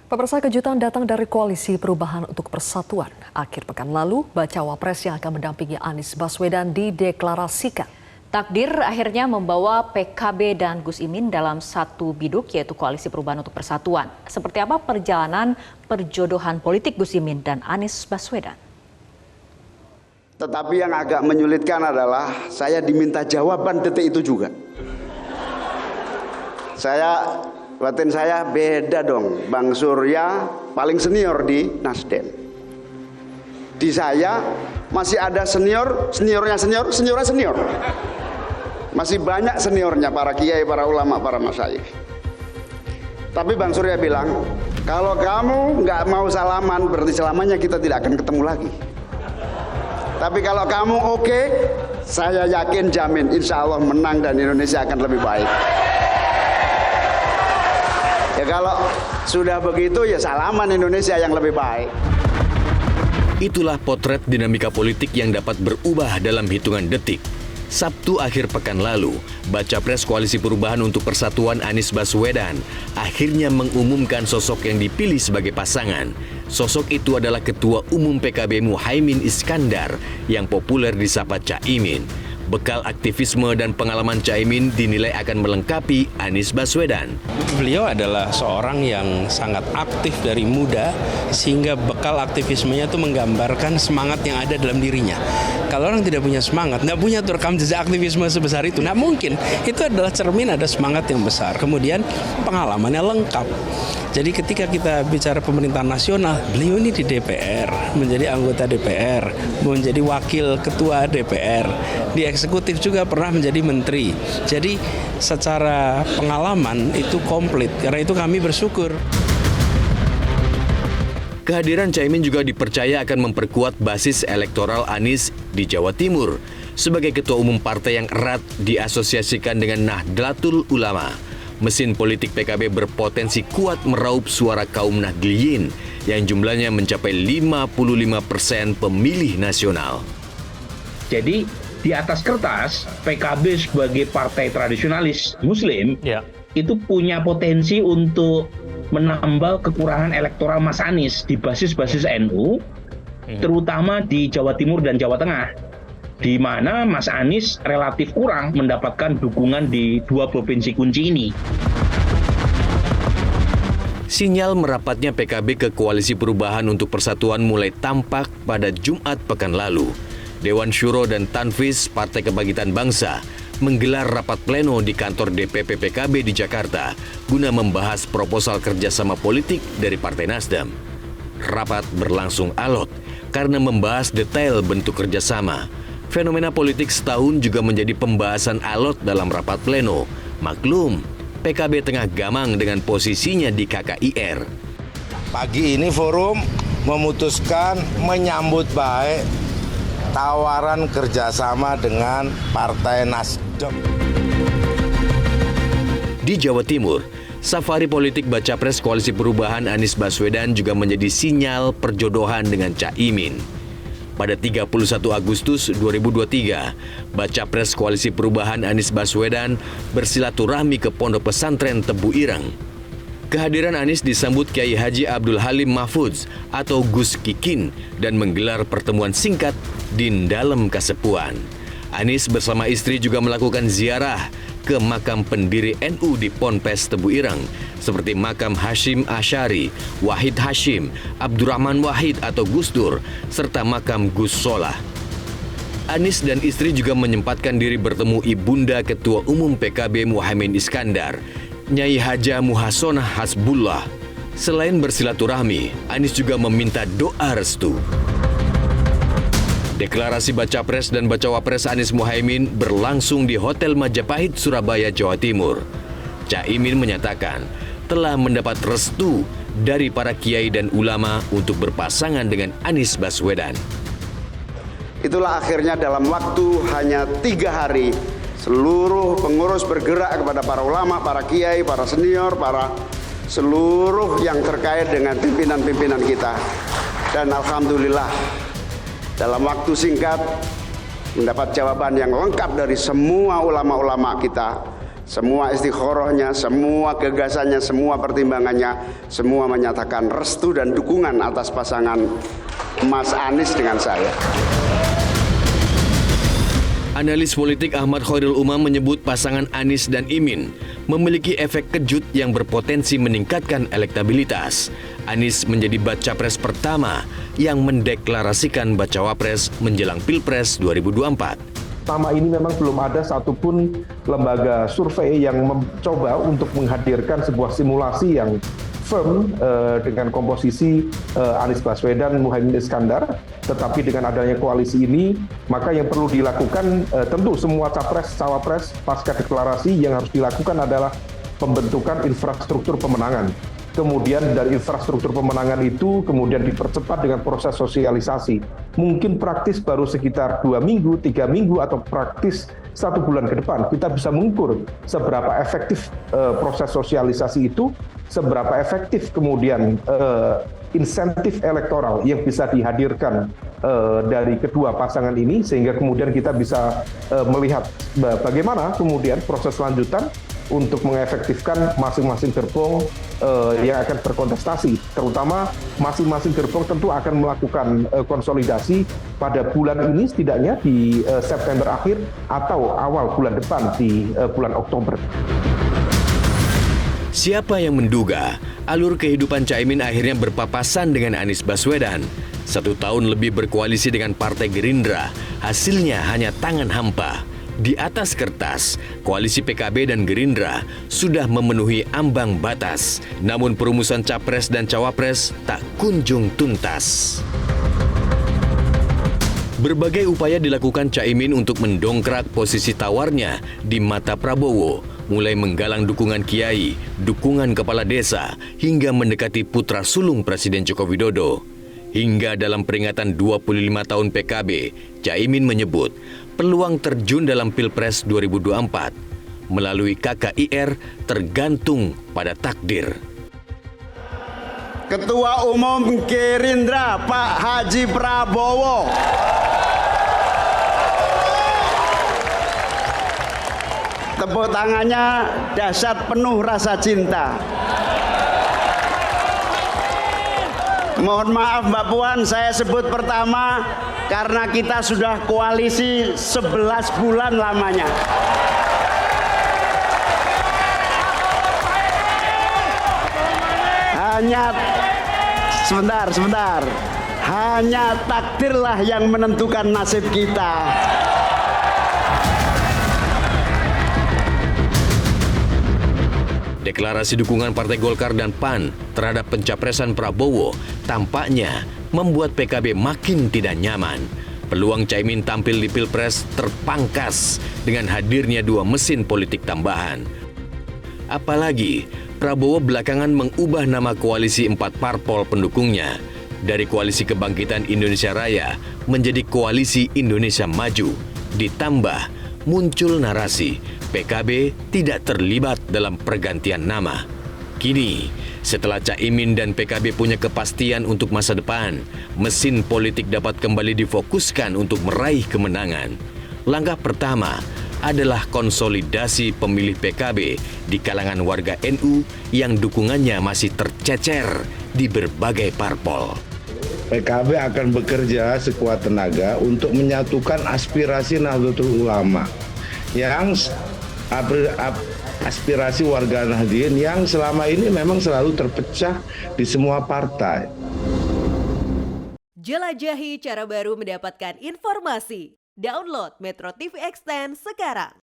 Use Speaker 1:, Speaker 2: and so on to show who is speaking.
Speaker 1: Pemirsa, kejutan datang dari Koalisi Perubahan untuk Persatuan. Akhir pekan lalu, bacawa pres yang akan mendampingi Anies Baswedan dideklarasikan.
Speaker 2: Takdir akhirnya membawa PKB dan Gus Imin dalam satu biduk, yaitu Koalisi Perubahan untuk Persatuan. Seperti apa perjalanan perjodohan politik Gus Imin dan Anies Baswedan?
Speaker 3: Tetapi yang agak menyulitkan adalah saya diminta jawaban detik itu juga. Batin saya beda dong. Bang Surya paling senior di Nasdem. Di saya masih ada seniornya senior. Masih banyak seniornya, para kiai, para ulama, para masyayikh. Tapi Bang Surya bilang, kalau kamu nggak mau salaman, berarti selamanya kita tidak akan ketemu lagi. Tapi kalau kamu oke, saya yakin jamin insya Allah menang dan Indonesia akan lebih baik. Ya kalau sudah begitu ya salaman Indonesia yang lebih baik.
Speaker 4: Itulah potret dinamika politik yang dapat berubah dalam hitungan detik. Sabtu akhir pekan lalu, Baca Pres Koalisi Perubahan untuk Persatuan Anies Baswedan akhirnya mengumumkan sosok yang dipilih sebagai pasangan. Sosok itu adalah Ketua Umum PKB Muhaimin Iskandar yang populer disapa Caimin. Bekal aktivisme dan pengalaman Caimin dinilai akan melengkapi Anies Baswedan.
Speaker 5: Beliau adalah seorang yang sangat aktif dari muda, sehingga bekal aktivismenya itu menggambarkan semangat yang ada dalam dirinya. Kalau orang tidak punya semangat, nggak punya rekam jejak aktivisme sebesar itu, nggak mungkin. Itu adalah cermin ada semangat yang besar. Kemudian pengalamannya lengkap. Jadi ketika kita bicara pemerintahan nasional, beliau ini di DPR, menjadi anggota DPR, menjadi wakil ketua DPR, di eksekutif juga pernah menjadi menteri. Jadi secara pengalaman itu komplit, karena itu kami bersyukur.
Speaker 4: Kehadiran Caimin juga dipercaya akan memperkuat basis elektoral Anies di Jawa Timur. Sebagai ketua umum partai yang erat diasosiasikan dengan Nahdlatul Ulama, mesin politik PKB berpotensi kuat meraup suara kaum Nahdliyin yang jumlahnya mencapai 55% pemilih nasional.
Speaker 6: Jadi di atas kertas PKB sebagai partai tradisionalis Muslim itu punya potensi untuk menambal kekurangan elektoral Mas Anies di basis-basis NU, terutama di Jawa Timur dan Jawa Tengah, di mana Mas Anies relatif kurang mendapatkan dukungan di dua provinsi kunci ini.
Speaker 4: Sinyal merapatnya PKB ke Koalisi Perubahan untuk Persatuan mulai tampak pada Jumat pekan lalu. Dewan Syuro dan Tanfiz Partai Kebangkitan Bangsa menggelar rapat pleno di kantor DPP PKB di Jakarta guna membahas proposal kerjasama politik dari Partai Nasdem. Rapat berlangsung alot karena membahas detail bentuk kerjasama. Fenomena politik setahun juga menjadi pembahasan alot dalam rapat pleno. Maklum, PKB tengah gamang dengan posisinya di KKIR.
Speaker 7: Pagi ini forum memutuskan menyambut baik tawaran kerjasama dengan Partai Nasdem.
Speaker 4: Di Jawa Timur, safari politik Baca Pres Koalisi Perubahan Anies Baswedan juga menjadi sinyal perjodohan dengan Caimin. Pada 31 Agustus 2023, Baca Pres Koalisi Perubahan Anies Baswedan bersilaturahmi ke Pondok Pesantren Tebu Ireng. Kehadiran Anies disambut Kiai Haji Abdul Halim Mahfudz atau Gus Kikin dan menggelar pertemuan singkat di dalam Kasepuan. Anies bersama istri juga melakukan ziarah ke makam pendiri NU di Ponpes Tebu Ireng seperti makam Hashim Asyari, Wahid Hashim, Abdurrahman Wahid atau Gus Dur, serta makam Gus Solah. Anies dan istri juga menyempatkan diri bertemu Ibunda Ketua Umum PKB Muhaimin Iskandar, Nyai Haja Muhasonah Hasbullah. Selain bersilaturahmi, Anies juga meminta doa restu. Deklarasi Baca Pres dan Bacawa Pres Anies Muhaimin berlangsung di Hotel Majapahit, Surabaya, Jawa Timur. Caimin menyatakan telah mendapat restu dari para kiai dan ulama untuk berpasangan dengan Anies Baswedan.
Speaker 3: Itulah akhirnya dalam waktu hanya 3 hari, seluruh pengurus bergerak kepada para ulama, para kiai, para senior, para seluruh yang terkait dengan pimpinan-pimpinan kita. Dan alhamdulillah dalam waktu singkat mendapat jawaban yang lengkap dari semua ulama-ulama kita semua istikharahnya, semua gagasannya, semua pertimbangannya, semua menyatakan restu dan dukungan atas pasangan Mas Anies dengan saya.
Speaker 4: Analis politik Ahmad Khairul Umam menyebut pasangan Anies dan Imin memiliki efek kejut yang berpotensi meningkatkan elektabilitas. Anies menjadi baca pres pertama yang mendeklarasikan bacawa pres menjelang Pilpres 2024.
Speaker 8: Selama ini memang belum ada satupun lembaga survei yang mencoba untuk menghadirkan sebuah simulasi yang firm dengan komposisi Anies Baswedan, Muhaimin Iskandar. Tetapi dengan adanya koalisi ini, maka yang perlu dilakukan tentu semua capres, cawapres, pasca deklarasi yang harus dilakukan adalah pembentukan infrastruktur pemenangan. Kemudian dari infrastruktur pemenangan itu kemudian dipercepat dengan proses sosialisasi. Mungkin praktis baru sekitar 2 minggu, 3 minggu, atau praktis 1 bulan ke depan. Kita bisa mengukur seberapa efektif proses sosialisasi itu, seberapa efektif kemudian insentif elektoral yang bisa dihadirkan dari kedua pasangan ini, sehingga kemudian kita bisa melihat bagaimana kemudian proses lanjutan untuk mengefektifkan masing-masing gerbong yang akan berkontestasi. Terutama masing-masing gerbong tentu akan melakukan konsolidasi pada bulan ini, setidaknya di September akhir atau awal bulan depan di bulan Oktober.
Speaker 4: Siapa yang menduga alur kehidupan Caimin akhirnya berpapasan dengan Anies Baswedan? 1 tahun lebih berkoalisi dengan Partai Gerindra, hasilnya hanya tangan hampa. Di atas kertas, koalisi PKB dan Gerindra sudah memenuhi ambang batas. Namun perumusan capres dan cawapres tak kunjung tuntas. Berbagai upaya dilakukan Caimin untuk mendongkrak posisi tawarnya di mata Prabowo, mulai menggalang dukungan kiai, dukungan kepala desa, hingga mendekati putra sulung Presiden Joko Widodo. Hingga dalam peringatan 25 tahun PKB, Caimin menyebut peluang terjun dalam Pilpres 2024 melalui KKIR tergantung pada takdir.
Speaker 3: Ketua Umum Gerindra Pak Haji Prabowo. Tepuk tangannya dahsyat, penuh rasa cinta. Mohon maaf Mbak Puan, saya sebut pertama karena kita sudah koalisi 11 bulan lamanya. Hanya sebentar. Hanya takdirlah yang menentukan nasib kita.
Speaker 4: Deklarasi dukungan Partai Golkar dan PAN terhadap pencapresan Prabowo tampaknya membuat PKB makin tidak nyaman. Peluang Caimin tampil di Pilpres terpangkas dengan hadirnya 2 mesin politik tambahan. Apalagi Prabowo belakangan mengubah nama koalisi 4 parpol pendukungnya dari Koalisi Kebangkitan Indonesia Raya menjadi Koalisi Indonesia Maju. Ditambah muncul narasi PKB tidak terlibat dalam pergantian nama. Kini, setelah Caimin dan PKB punya kepastian untuk masa depan, mesin politik dapat kembali difokuskan untuk meraih kemenangan. Langkah pertama adalah konsolidasi pemilih PKB di kalangan warga NU yang dukungannya masih tercecer di berbagai parpol.
Speaker 7: PKB akan bekerja sekuat tenaga untuk menyatukan aspirasi Nahdlatul Ulama yang aspirasi warga Nahdien yang selama ini memang selalu terpecah di semua partai.
Speaker 9: Jelajahi cara baru mendapatkan informasi. Download Metro TV Extend sekarang.